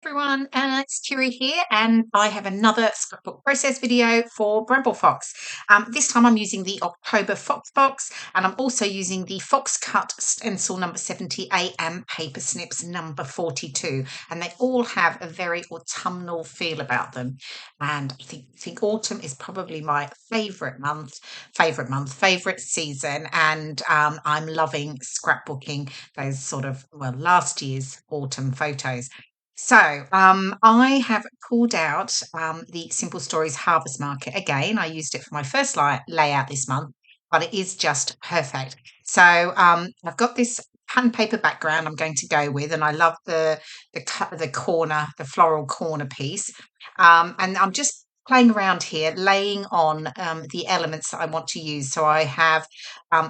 Everyone, it's Kirei here, and I have another scrapbook process video for Bramble Fox. This time I'm using the October Fox box, and I'm also using the Fox Cut stencil number 78 and Paper Snips number 42, and they all have a very autumnal feel about them. And I think autumn is probably my favorite season, and I'm loving scrapbooking those sort of last year's autumn photos. So, I have pulled out the Simple Stories Harvest Market again. I used it for my first layout this month, but it is just perfect. So, I've got this pen paper background I'm going to go with, and I love the corner, the floral corner piece. And I'm just playing around here, laying on the elements that I want to use. So I have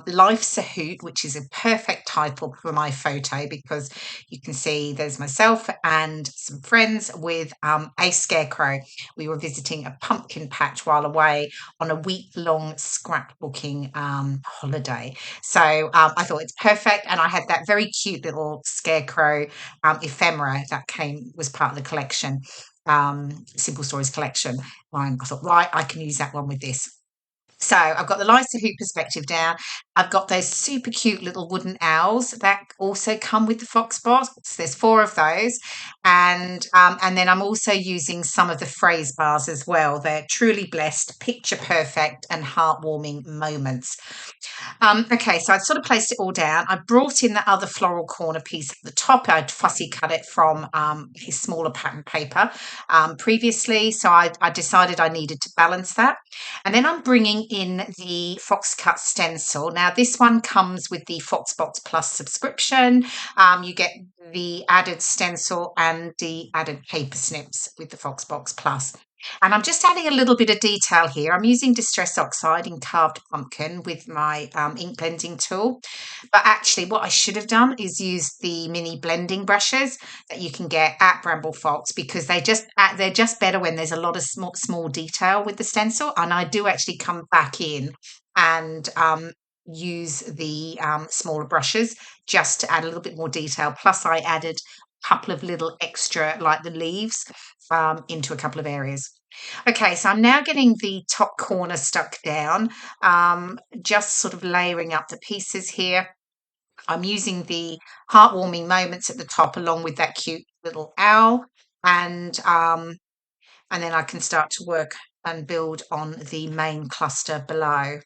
Life's a Hoot, which is a perfect title for my photo because you can see there's myself and some friends with a scarecrow. We were visiting a pumpkin patch while away on a week-long scrapbooking holiday. So I thought it's perfect, and I had that very cute little scarecrow ephemera that was part of the collection, Simple Stories collection. I thought, right, I can use that one with this. So I've got the Lysa Who perspective down. I've got those super cute little wooden owls that also come with the fox box. There's four of those, and then I'm also using some of the phrase bars as well. They're truly blessed, picture perfect, and heartwarming moments. Okay, so I'd sort of placed it all down. I brought in the other floral corner piece at the top. I'd fussy cut it from his smaller pattern paper previously, so I decided I needed to balance that. And then I'm bringing in the Fox Cut stencil. Now, this one comes with the Foxbox Plus subscription. You get the added stencil and the added paper snips with the Foxbox Plus. And I'm just adding a little bit of detail here. I'm using Distress Oxide in Carved Pumpkin with my ink blending tool. But actually, what I should have done is use the mini blending brushes that you can get at Bramble Fox, because they're just better when there's a lot of small detail with the stencil. And I do actually come back in and use the smaller brushes just to add a little bit more detail. Plus, I added a couple of little extra, like the leaves, into a couple of areas. Okay, so I'm now getting the top corner stuck down, just sort of layering up the pieces here. I'm using the heartwarming moments at the top along with that cute little owl, and then I can start to work and build on the main cluster below.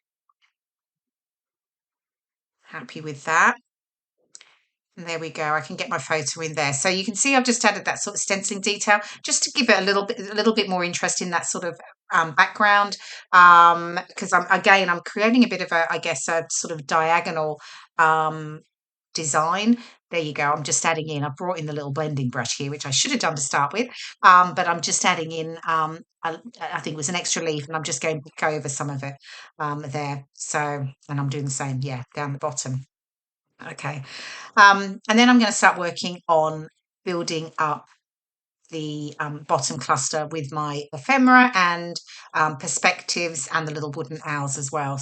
Happy with that. And there we go. I can get my photo in there. So you can see I've just added that sort of stenciling detail just to give it a little bit more interest in that sort of background. Because I'm creating a bit of I guess, a sort of diagonal design. There you go. I'm just adding in. I brought in the little blending brush here, which I should have done to start with. But I'm just adding in. I think it was an extra leaf, and I'm just going to go over some of it there. So, and I'm doing the same, yeah, down the bottom. Okay. And then I'm going to start working on building up the bottom cluster with my ephemera and perspectives and the little wooden owls as well.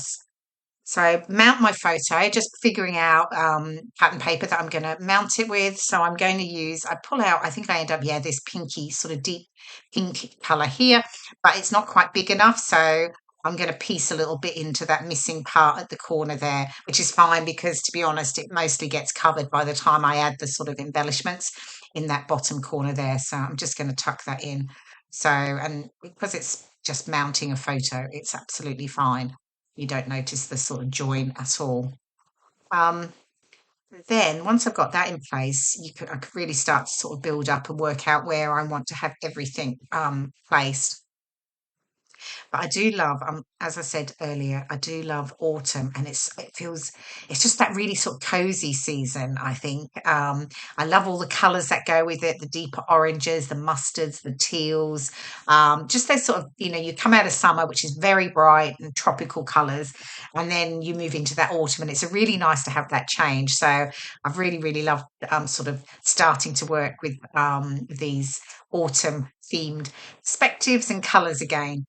So mount my photo, just figuring out pattern paper that I'm going to mount it with. So I'm going to use, I pull out, I think I end up, yeah, this pinky sort of deep pink colour here, but it's not quite big enough. So I'm going to piece a little bit into that missing part at the corner there, which is fine because, to be honest, it mostly gets covered by the time I add the sort of embellishments in that bottom corner there. So I'm just going to tuck that in. So, and because it's just mounting a photo, it's absolutely fine. You don't notice the sort of join at all. Um, then once I've got that in place, I could really start to sort of build up and work out where I want to have everything placed. But I do love, as I said earlier, I do love autumn, and it's just that really sort of cozy season. I think I love all the colours that go with it, the deeper oranges, the mustards, the teals, just those sort of, you come out of summer, which is very bright and tropical colours, and then you move into that autumn, and it's really nice to have that change. So I've really loved sort of starting to work with these autumn themed perspectives and colours again.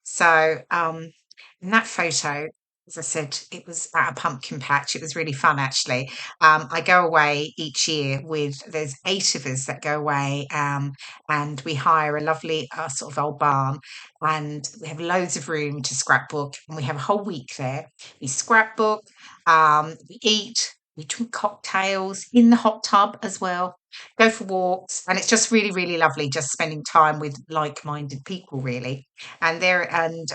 So, in that photo, as I said, it was at a pumpkin patch. It was really fun, actually. I go away each year with, there's 8 of us that go away, and we hire a lovely sort of old barn, and we have loads of room to scrapbook, and we have a whole week there. We scrapbook, we eat, we drink cocktails in the hot tub as well, go for walks, and it's just really, really lovely just spending time with like-minded people, really. And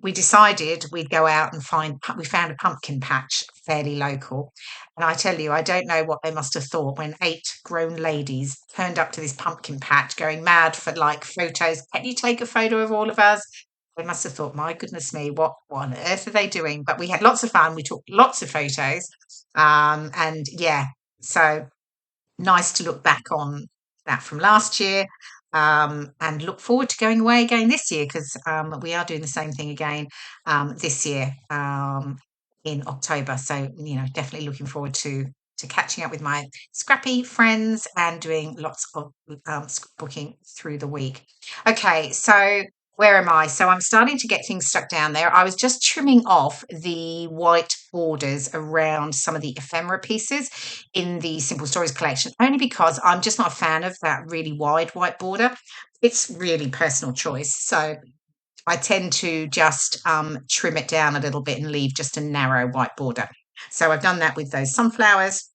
we decided we'd go out and we found a pumpkin patch fairly local. And I tell you, I don't know what they must have thought when 8 grown ladies turned up to this pumpkin patch going mad for like photos. Can you take a photo of all of us? They must have thought, my goodness me, what on earth are they doing? But we had lots of fun. We took lots of photos. And yeah, so nice to look back on that from last year, and look forward to going away again this year because we are doing the same thing again this year in October. So definitely looking forward to catching up with my scrappy friends and doing lots of booking through the week. Okay, so where am I? So I'm starting to get things stuck down there. I was just trimming off the white borders around some of the ephemera pieces in the Simple Stories collection, only because I'm just not a fan of that really wide white border. It's really personal choice. So I tend to just trim it down a little bit and leave just a narrow white border. So I've done that with those sunflowers,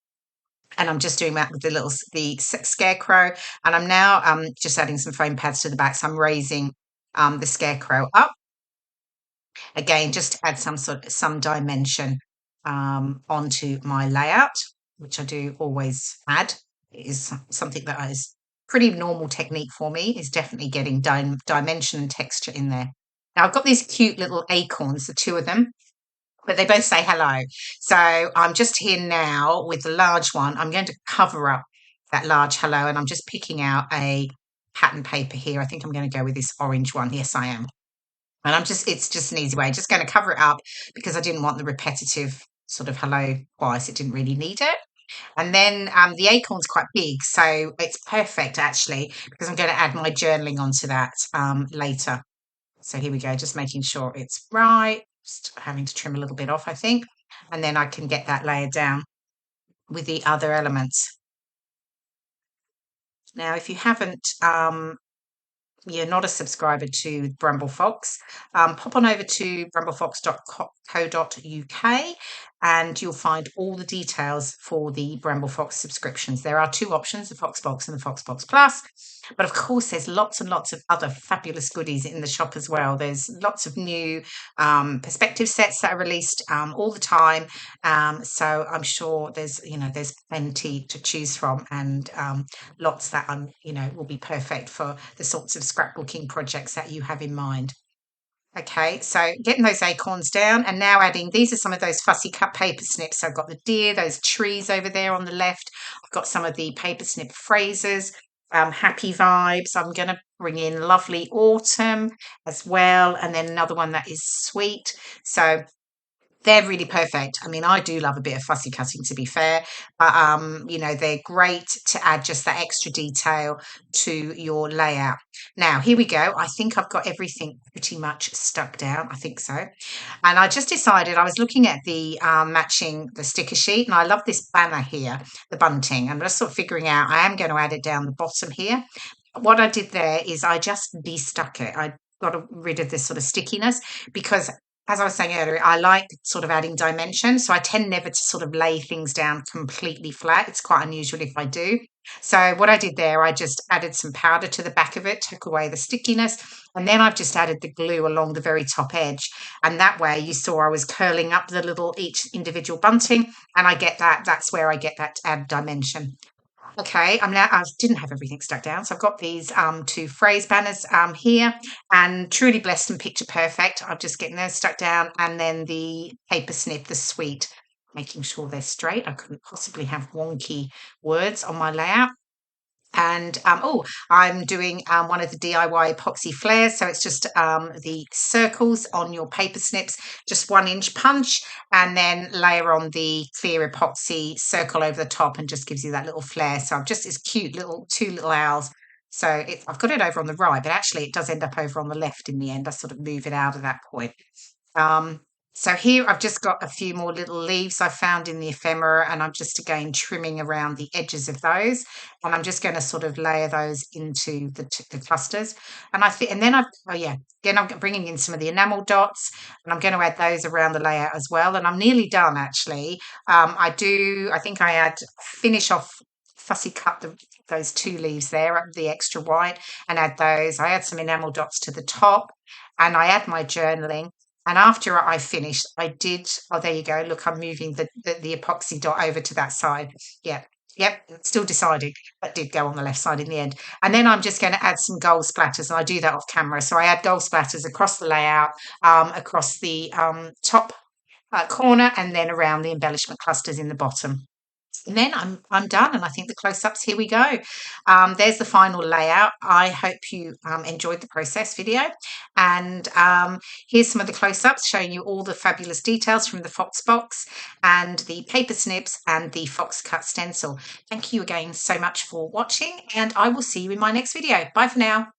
and I'm just doing that with the scarecrow, and I'm now just adding some foam pads to the back. So I'm raising the scarecrow up again, just to add some dimension onto my layout, which I do always add. It is something that is pretty normal technique for me, is definitely getting dimension and texture in there. Now I've got these cute little acorns, the 2 of them, but they both say hello. So I'm just here now with the large one. I'm going to cover up that large hello, and I'm just picking out a pattern paper here. I think I'm going to go with this orange one. Yes, I am. And it's just an easy way. Just going to cover it up because I didn't want the repetitive sort of hello twice. It didn't really need it. And then the acorn's quite big, so it's perfect actually because I'm going to add my journaling onto that later. So here we go, just making sure it's right. Just having to trim a little bit off, I think. And then I can get that layered down with the other elements. Now, if you haven't you're not a subscriber to Bramble Fox, pop on over to bramblefox.co.uk and you'll find all the details for the Bramble Fox subscriptions. There are 2 options, the Fox Box and the Fox Box Plus. But of course, there's lots and lots of other fabulous goodies in the shop as well. There's lots of new perspective sets that are released all the time. So I'm sure there's plenty to choose from, and lots that will be perfect for the sorts of scrapbooking projects that you have in mind. Okay, so getting those acorns down and now adding, these are some of those fussy cut paper snips. So I've got the deer, those trees over there on the left. I've got some of the paper snip phrases, happy vibes. I'm going to bring in lovely autumn as well. And then another one that is sweet. So they're really perfect. I mean, I do love a bit of fussy cutting, to be fair, but they're great to add just that extra detail to your layout. Now, here we go. I think I've got everything pretty much stuck down. I think so. And I just decided, I was looking at the matching the sticker sheet, and I love this banner here, the bunting. I'm just sort of figuring out, I am going to add it down the bottom here. What I did there is I just de-stuck it. I got rid of this sort of stickiness because, as I was saying earlier, I like sort of adding dimension. So I tend never to sort of lay things down completely flat. It's quite unusual if I do. So what I did there, I just added some powder to the back of it, took away the stickiness, and then I've just added the glue along the very top edge. And that way you saw I was curling up each individual bunting, and that's where I get that add dimension. Okay, I didn't have everything stuck down, so I've got these 2 phrase banners here, and truly blessed and picture perfect. I'm just getting those stuck down, and then the paper snip, the sweet, making sure they're straight. I couldn't possibly have wonky words on my layout. And I'm doing one of the DIY epoxy flares. So it's just the circles on your paper snips, just 1-inch punch, and then layer on the clear epoxy circle over the top, and just gives you that little flare. So I've just this cute little 2 little owls. So I've got it over on the right, but actually it does end up over on the left in the end. I sort of move it out at that point. So here I've just got a few more little leaves I found in the ephemera, and I'm just again trimming around the edges of those, and I'm just going to sort of layer those into the clusters. And I think, and then oh yeah, again I'm bringing in some of the enamel dots, and I'm going to add those around the layout as well. And I'm nearly done actually. I think I finish off fussy cut those two leaves there, the extra white, and add those. I add some enamel dots to the top, and I add my journaling. And after I finished, I did. Oh, there you go. Look, I'm moving the epoxy dot over to that side. Yeah, yep. Still deciding, but did go on the left side in the end. And then I'm just going to add some gold splatters, and I do that off camera. So I add gold splatters across the layout, across the top corner, and then around the embellishment clusters in the bottom. And then I'm done, and I think the close-ups. Here we go. There's the final layout. I hope you enjoyed the process video, and here's some of the close-ups showing you all the fabulous details from the Fox box and the paper snips and the Fox cut stencil. Thank you again so much for watching, and I will see you in my next video. Bye for now.